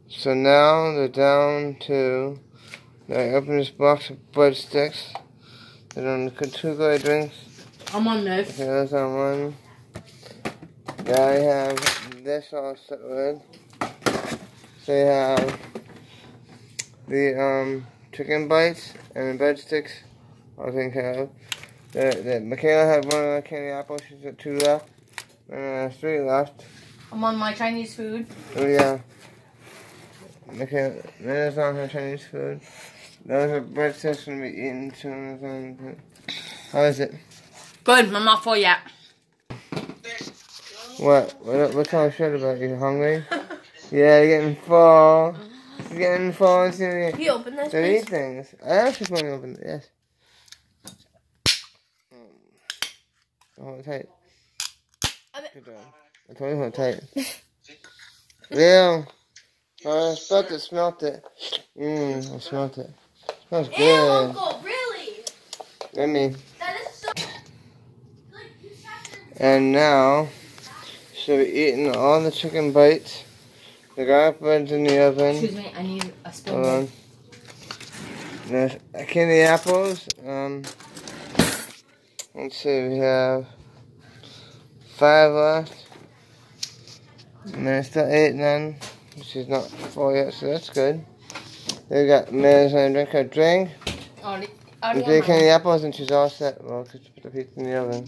So now they're down to, I opened this box of breadsticks. They're on the two drinks. I'm on this. Okay, that's on one. Now I have this all set with. So you have the chicken bites and the breadsticks all taken care of. Michaela had one of the candy apples. She's got 2 left. And there's 3 left. I'm on my Chinese food. Oh yeah. Michaela's on her Chinese food. Those are breadsticks gonna be eaten soon. How is it? Good, I'm not full yet. What's all shit about? You hungry? Yeah, you're getting full. You're getting full. Can you open this, They please? eat things. I actually want to open it, yes. Hold it tight. Good job. I told you hold it tight. Real. I smelt it, smelt it. I smelt it. Smells good. Ew, Uncle, really? Let me. That is so... And now, she'll be eating all the chicken bites. The garlic bread's in the oven. Excuse me, I need a spoon. Hold on. There's candy apples. Let's see, we have 5 left. And there's still 8 then. She's not full yet, so that's good. Then we got Ms. and drink her drink. Already And 3 candy apples and she's all set. Well, because she put the pizza in the oven.